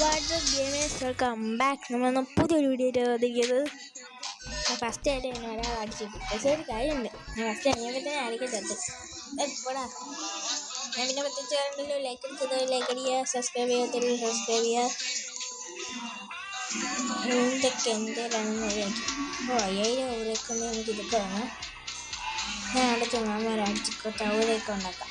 WhatsApp gamers welcome back. നമ്മളൊന്ന് പുതിയൊരു video വന്നിരിക്കുന്നത്. ഫസ്റ്റ് ആയിട്ട് തന്നെ ഒരാൾ അടിച്ചിട്ട് പക്ഷേ ഒരു കാര്യമുണ്ട്. ഞാൻ ഫസ്റ്റ് ഇറങ്ങിയപ്പോൾ തന്നെ ആരൊക്കെ ചത്ത് എപ്പോഴാ ഞാൻ പിന്നെ പ്രത്യേകിച്ച് കണ്ടല്ലോ. ലൈക്ക് അടിച്ചത് ലൈക്ക് അടിക്കുക, സബ്സ്ക്രൈബ് ചെയ്യാത്തവർ സബ്സ്ക്രൈബ് ചെയ്യുക. എന്തൊക്കെ എന്തേലാണെന്ന് അറിയാം. അപ്പോൾ 5000 ഓവറൊക്കെ ഉണ്ടെങ്കിൽ നമുക്ക് ഇതൊക്കെ വേണം. ഞാൻ അവിടെ ചുമ്മാമാരെ അടിച്ചിക്കോട്ടെ ഓവറൊക്കെ ഉണ്ടാക്കാം.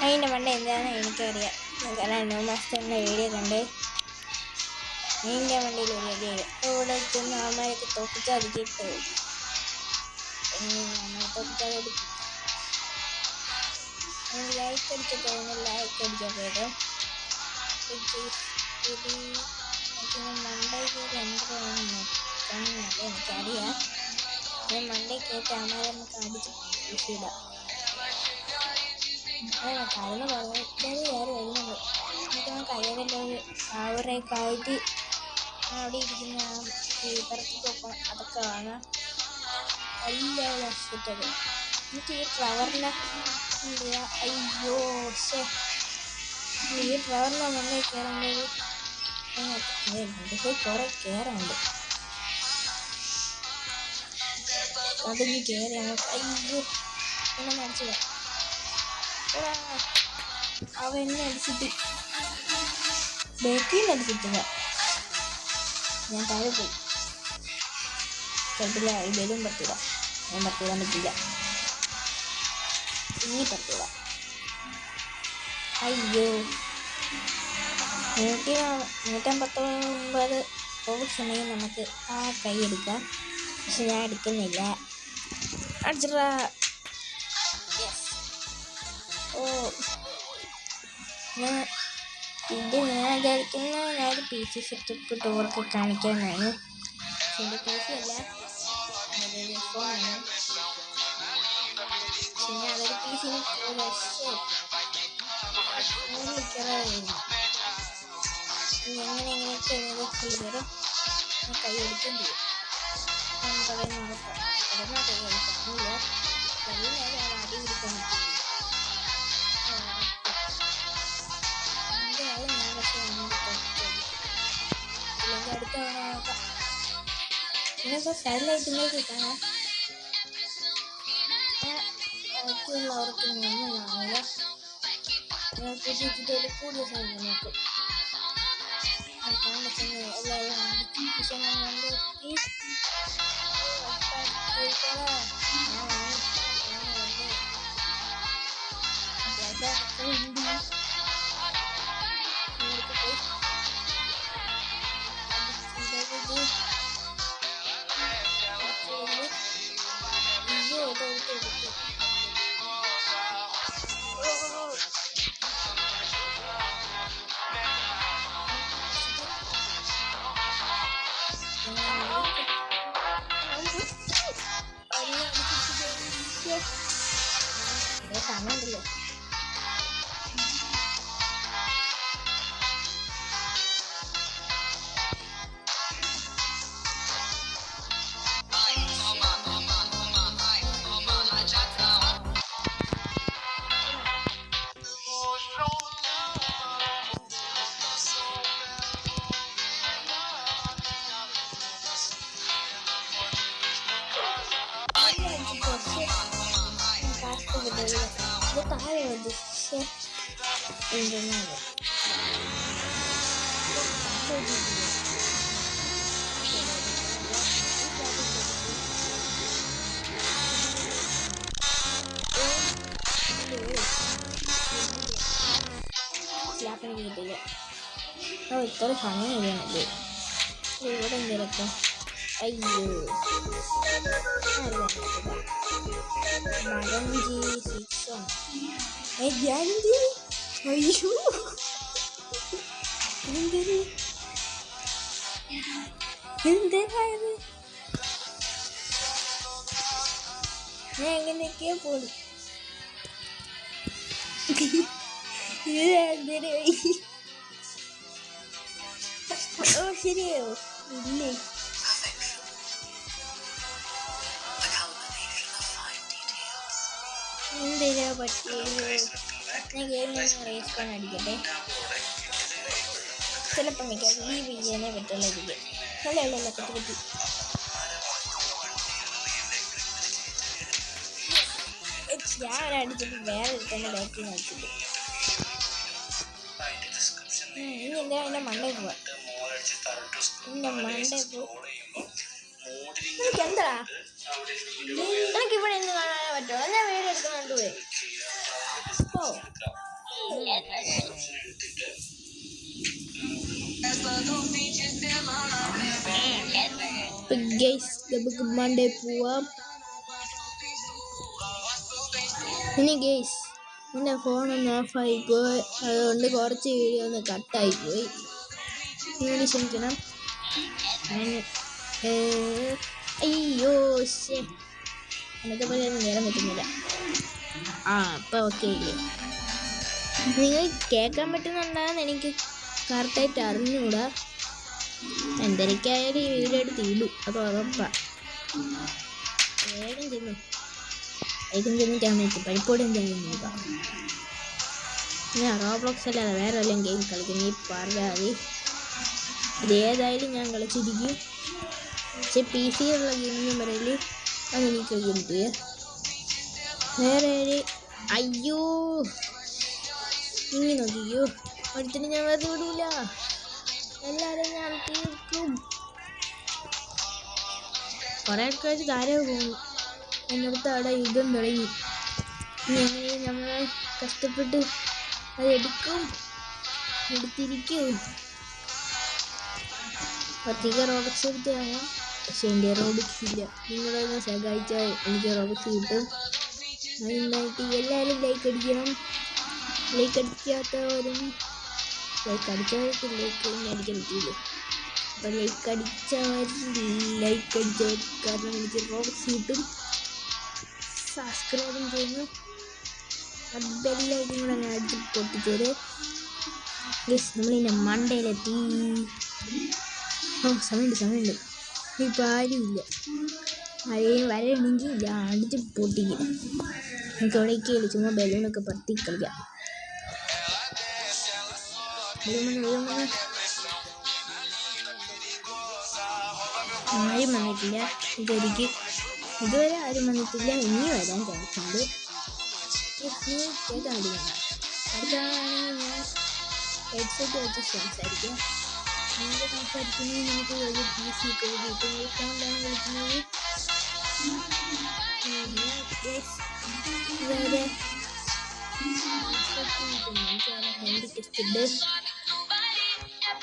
അതിൻ്റെ പണ്ട് എന്താണെന്ന് എനിക്കറിയാം. കാരണം നോ മാസ്റ്ററിൻ്റെ വീഡിയോ കണ്ട് എൻ്റെ വണ്ടിയിൽ ഒരു വീഡിയോ ഇവിടെ ചെന്ന് അമ്മയൊക്കെ തോപ്പിച്ചടിച്ചിട്ട് നമ്മൾ തോപ്പിച്ചടിക്കും. ലൈക്ക് അടിച്ചിട്ട് ലൈക്ക് അടിക്കാൻ പോയത് മണ്ടയ്ക്ക് എന്താണെന്ന് നോക്കാമെന്നല്ല എനിക്കറിയാം. ഞാൻ മണ്ടയ്ക്കേറ്റ് അമ്മയെ നമുക്ക് അടിച്ച് കൃഷിയിടാം. കടന്ന് പറഞ്ഞാൽ വരുന്നുണ്ട്. എനിക്ക് കയ്യിലെല്ലാം അവരെയൊക്കെ ആയിട്ട് അവിടെ ഇരിക്കുന്ന പറത്തി പോക്കണം. അതൊക്കെ വാങ്ങാം. എല്ലാവരും നഷ്ടപ്പെട്ടത് എനിക്ക് ഈ ഫ്ലവറിൻ്റെ അയ്യോ ഈ ഫ്ലവറിൻ്റെ മുന്നിൽ കയറുമ്പോൾ കുറേ കയറുന്നുണ്ട്. അതിന് കയറി നമുക്ക് അയ്യോ എന്നെ അടിച്ചില്ല. അവ എന്നെ അടിച്ചിട്ട് ബേക്കിൽ അടിച്ചിട്ടില്ല. ഞാൻ താഴെ പോയി പറ്റില്ല. ഇതിലും പറ്റില്ല. ഞാൻ പറ്റില്ല ഇനി പറ്റില്ല. അയ്യോ 159 ഓപ്സ് ഉണ്ടെങ്കിൽ നമുക്ക് ആ കൈ എടുക്കാം. പക്ഷെ ഞാൻ എടുക്കുന്നില്ല. അടിച്ചിട്ടാ ഞാൻ വിചാരിക്കുന്ന ഞാനൊരു പി സി സെറ്റപ്പ് ടൂറൊക്കെ കാണിക്കാനാണ്. പക്ഷെ എൻ്റെ പി സി അല്ല, അതൊരു ഫോണാണ്. പിന്നെ അതൊരു പി സി എങ്ങനെയൊക്കെ ചെയ്തോ കൈ എടുക്കേണ്ടി വരും. അടി പിടിക്കാൻ അടുത്ത നോക്കാം. ഇന്നത്തെ സൈഡിലായിട്ട് കാണാം. ബാക്കിയുള്ളവർക്ക് ഒന്നും കാണില്ല. പുതിയ കൂടുതൽ സമയം നോക്കും. എല്ലാവരും സമയമുണ്ടല്ലോ. താഴെ വന്നു എന്തെന്നാണ് സ്ലാപ്പിന് കിട്ടില്ല. ഇത്ര സമയം ഇല്ലാണല്ലേ ഇവിടെ എന്തെങ്കിലൊക്കെ. അയ്യോ 6 അയ്യോ എന്തായത് ഞാൻ എങ്ങനെയൊക്കെയോ പോലും ശരിയോ ഇല്ലേ. എന്തിനാ പറ്റിയത്? ഞാൻ ഗെയിമിൽ റേസ് അടിക്കട്ടെ. ചിലപ്പം മിക്ക ലീവ് ചെയ്യാനേ പറ്റുള്ള എനിക്ക് അല്ല പറ്റി ഞാൻ അടിച്ചിട്ട് വേറെ തന്നെ ബാക്കി നോക്കിയിട്ട് ഇനി എന്താ എൻ്റെ മണ്ടയിൽ പോവാ എൻ്റെ മണ്ടയിൽ എനിക്ക് എന്താ എനിക്ക് ഇവിടെ ഇന്ന് കാണാനേ പറ്റുമോ ഞാൻ വീഡിയോ എടുക്കുന്നുണ്ട് പോയി നമുക്ക് മണ്ടേ പോവാം ഇനി ഗേസ് എൻ്റെ ഫോണൊന്ന് ഓഫായിപ്പോയി അതുകൊണ്ട് കുറച്ച് വീഡിയോ ഒന്ന് കട്ടായിപ്പോയി ഇങ്ങനെ ക്ഷമിക്കണം അയ്യോ ശേ എന്നത്തെ പോലെ ഒന്നും നേരം പറ്റുന്നില്ല അപ്പം ഓക്കെ ഇല്ലേ നിങ്ങൾ കേൾക്കാൻ പറ്റുന്നുണ്ടാകുന്ന എനിക്ക് കറക്റ്റായിട്ട് അറിഞ്ഞുകൂടാ എന്തൊക്കെയായാലും ഈ വീഡിയോ എടുത്ത് ഇടും അത് ഉറപ്പാണ് വേഗം ചെന്നിട്ടാണ് എനിക്ക് പഴിപ്പോടും ചെയ്യുന്നത് ഞാൻ റോബ്ലോക്സ് അല്ലാതെ വേറെ വല്ലതും ഗെയിം കളിക്കുന്നു ഈ പറയാതെ ഇതേതായാലും ഞാൻ കളിച്ചിരിക്കും പക്ഷെ പി സിയിലുള്ള ഗെയിമെന്ന് പറയല് അതെനിക്ക് കളിക്കുന്നത് വേറെ അയ്യോ ഇങ്ങനെ നോക്കിയോ അടുത്തിന് ഞാൻ വെറുതെ വിടൂല എല്ലാവരും ഞാൻ തീർക്കും കുറേ ആൾക്കാർ താരം പോകുന്നു എന്നടുത്ത് അവിടെ യുദ്ധം തുടങ്ങി ഇനി എങ്ങനെ നമ്മൾ കഷ്ടപ്പെട്ട് അത് എടുത്തിരിക്കും ഒറ്റയ്ക്ക് റോബക്സ് എടുത്ത് വാങ്ങാം പക്ഷെ എൻ്റെ റോബക്സ് ഇല്ല നിങ്ങളൊന്ന് സഹായിച്ചാൽ എനിക്ക് റോബക്സ് കിട്ടും അതിനായിട്ട് എല്ലാവരും ലൈക്ക് അടിക്കണം ലൈക്ക് അടിക്കാത്തവരും ലൈക്ക് അടിച്ചവർക്ക് ലൈക്ക് അടിക്കാൻ പറ്റില്ല അപ്പം ലൈക്ക് അടിച്ചവർ കാരണം എനിക്ക് റോബക്സ് കിട്ടും സബ്സ്ക്രൈബും ചെയ്യുന്നു അതെല്ലാവരും കൂടെ ഞാൻ അടിച്ച് പൊട്ടിച്ചേര് നമ്മളിതിൻ്റെ മണ്ടയിലെത്തി സമയമുണ്ട് ഇപ്പം ആരുമില്ല വരണമെങ്കിൽ ഞാൻ അടിച്ച് പൊട്ടിക്കും നമുക്ക് അവിടേക്ക് ചുമ്മാ ബലൂണൊക്കെ പറത്തി കളിക്കാം ആരും വന്നിട്ടില്ല ഇതുവരെ ആരും വന്നിട്ടില്ല ഇനി വരാൻ ചാൻസ് ഉണ്ട് കേൾക്കാൻ വേണ്ടി അടുത്താണെങ്കിൽ ഞാൻ ഹെഡ്സെറ്റ് വെച്ച് സംസാരിക്കാം നിങ്ങൾ സംസാരിക്കുന്നത് നമുക്ക് ഒരു പി സി ഒക്കെ കിട്ടും ഫോണിലാണ് വിളിക്കുന്നത് ഇതുവരെ ഹാൻഡ് ടെസ്റ്റ് ഉണ്ട്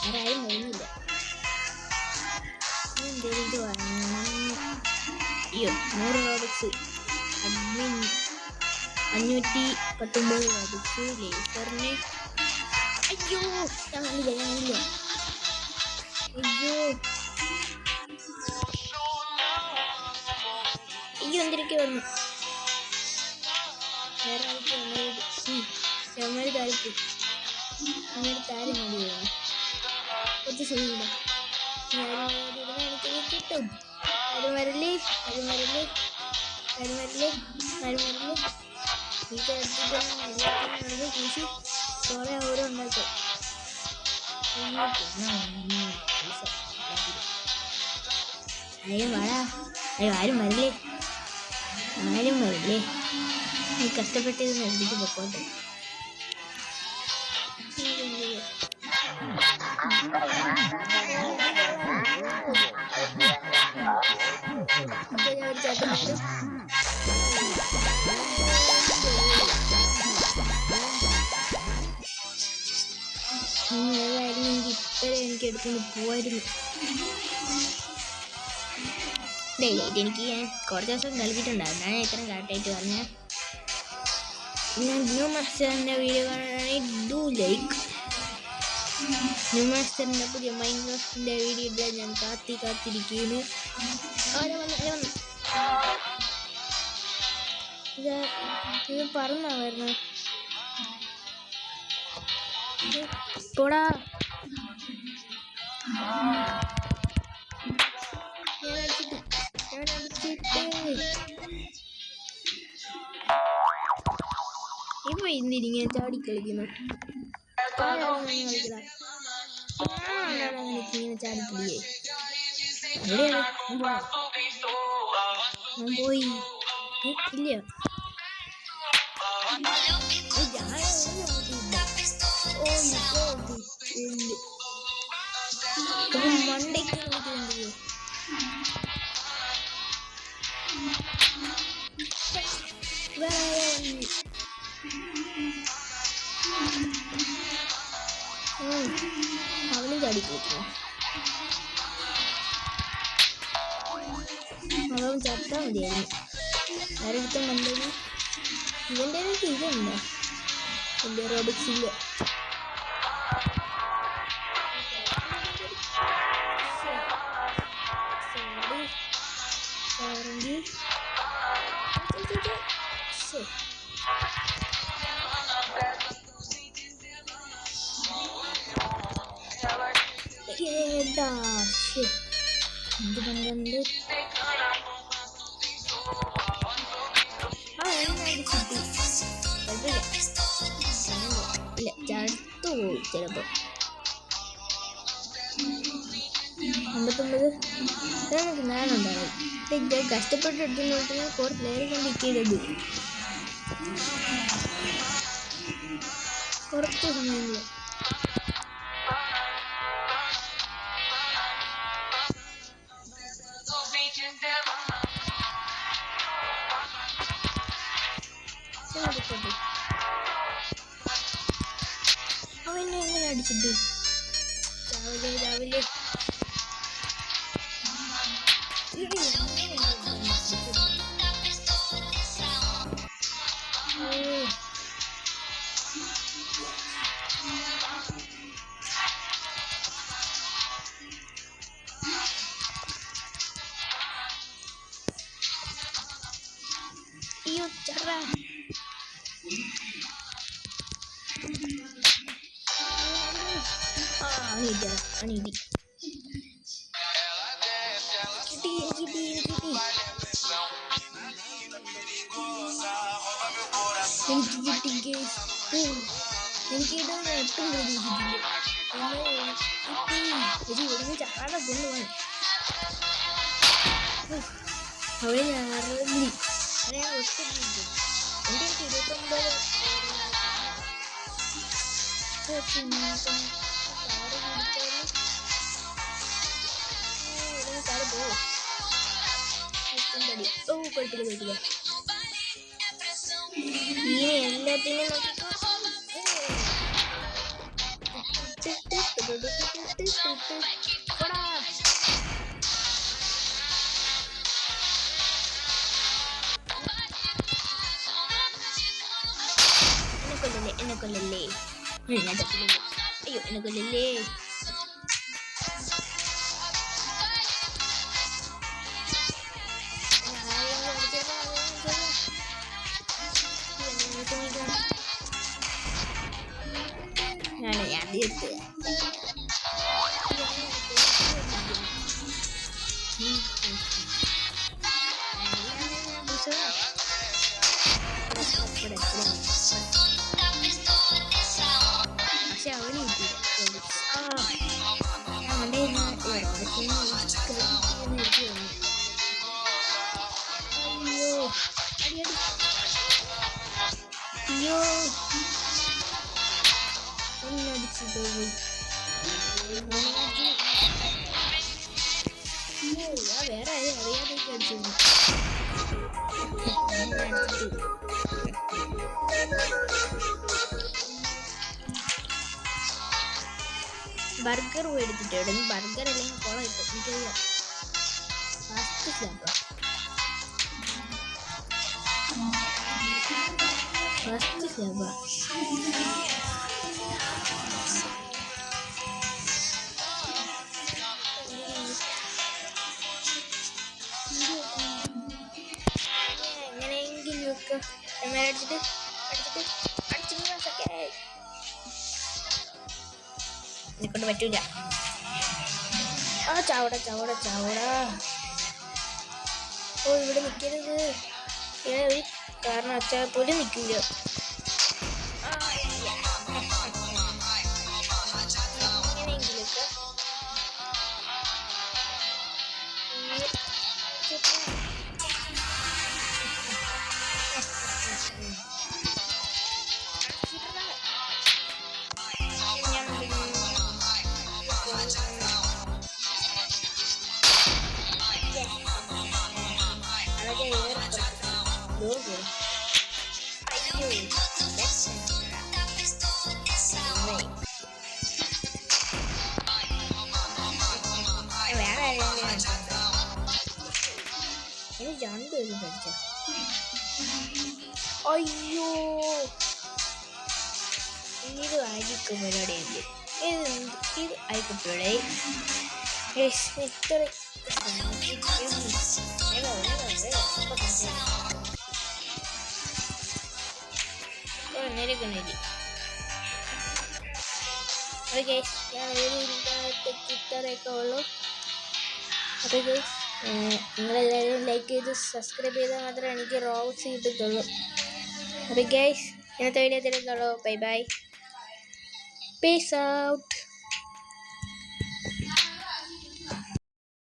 ആരായും വരുന്നില്ല എന്തെങ്കിലും വാങ്ങണം അയ്യോ 100 റോബക്സ് 519 റോബക്സ് ലേസറിന് അയ്യോ ഞാനില്ല അയ്യോ എന്തിനൊക്കെ വന്നു വേറെ ആൾക്ക് ഞമ്മൾ താരത്തിൽ അങ്ങനെ താരം വേണ്ടി വേണം കുറച്ച് സമയമില്ല കിട്ടും ആരും വരല്ലേ എനിക്ക് അടുത്തിട്ട് കൂശി കുറെ ഓരോ ഉണ്ടാക്കും ആരും വരില്ലേ നീ കഷ്ടപ്പെട്ടത് നൽകിയിട്ട് പൊക്കോട്ടെ ഏതായാലും എനിക്ക് ഇപ്പോഴേ എനിക്ക് എടുത്തുകൊണ്ട് പോവായിരുന്നു ഡെയിലി എനിക്ക് ഞാൻ കുറച്ച് ദിവസം കളിച്ചിട്ടുണ്ടായിരുന്നു. ഞാൻ ഇത്രയും കറക്റ്റായിട്ട് പറഞ്ഞാൽ ന്യൂ മാസ്റ്ററിൻ്റെ വീഡിയോ കാണുകയാണെങ്കിൽ ഡു ലൈക്ക്. ന്യൂ മാസ്റ്ററിൻ്റെ പുതിയ മൈൻക്രാഫ്റ്റിൻ്റെ വീഡിയോ ഇടാൻ ഞാൻ കാത്തിരിക്കുന്നു. ഇത് പറഞ്ഞാ വരുന്നത് പോടാ. ഇപ്പൊ ഇന്നിങ്ങനെ ചാടിക്കളിക്കുന്നു. ഇങ്ങനെ ചാടിക്കളിയേ പോയി ഇല്ല. മണ്ടയ്ക്ക് അവനും ചാടിക്കളിക്കുന്നു. അവൻ ചത്താൽ മതിയായിരുന്നു. ആരെടുത്തും വന്നത് ഇവൻ്റെ ഇതുണ്ടോ എൻ്റെ റോബിക്സില്ല. ഇല്ല ചത്തു പോയി ചിലപ്പോൾ. 59 നമുക്ക് നാളുണ്ടാവും. കഷ്ടപ്പെട്ട് എടുത്തുകൊണ്ട് കുറച്ച് നേരം കൊണ്ട് ഇക്കയിലത് കുറച്ച് സമയമില്ല. അവനെ എങ്ങനെ അടിച്ചിട്ട് രാവിലെ അയ്യോ ചറ അനീതി കിട്ടി. എനിക്കിത് ഒട്ടും പ്രതീക്ഷിച്ചില്ല. ഇവിടുന്ന് ചാടാതെ കൊണ്ടുപോകാൻ അവരെ ഞാൻ ഒട്ടും എൻ്റെ അടുത്ത് 29 കുഴപ്പമില്ല. ഈ എല്ലാത്തിനും എന്നെ കൊല്ലല്ലേ. അയ്യോ എന്നെ കൊല്ലല്ലേ. ഞാൻ ആദ്യത്തെ പക്ഷെ അവന് അയ്യോ ഒന്നടിച്ചിട്ട് വേറെ അറിയാതൊക്കെ അടിച്ചു. ബർഗർ മേടിച്ചിട്ട് ബർഗർ അല്ലെങ്കിൽ കുളം ഇട്ടു എനിക്കറിയാം. ഫസ്റ്റ് സ്ലാബ് എങ്ങനെയെങ്കിലും ഒക്കെ അടിച്ചിട്ട് എന്നെക്കൊണ്ട് പറ്റൂല. ആ ചാവട. ഓ ഇവിടെ നിൽക്കരുത്. ഒരു കാരണം വെച്ചാൽ പോലും നിൽക്കില്ല. എങ്ങനെയെങ്കിലൊക്കെ രണ്ടുപേരും പഠിച്ച. അയ്യോ ഇത് ആയിരിക്കും പരിപാടിയുണ്ട്. ഇത് ആയിക്കോട്ടെ. ഇത്ര നേരെ ഓക്കെ ഞാൻ ഇത്രയൊക്കെ ഉള്ളൂ. അപ്പോൾ നിങ്ങളെല്ലാവരും ലൈക്ക് ചെയ്ത് സബ്സ്ക്രൈബ് ചെയ്താൽ മാത്രമേ എനിക്ക് റോബ്സ് കിട്ടത്തുള്ളൂ. അപ്പോൾ ഗൈസ് ഇന്നത്തെ വീഡിയോ തിരക്കുള്ളൂ. Bye bye, peace out.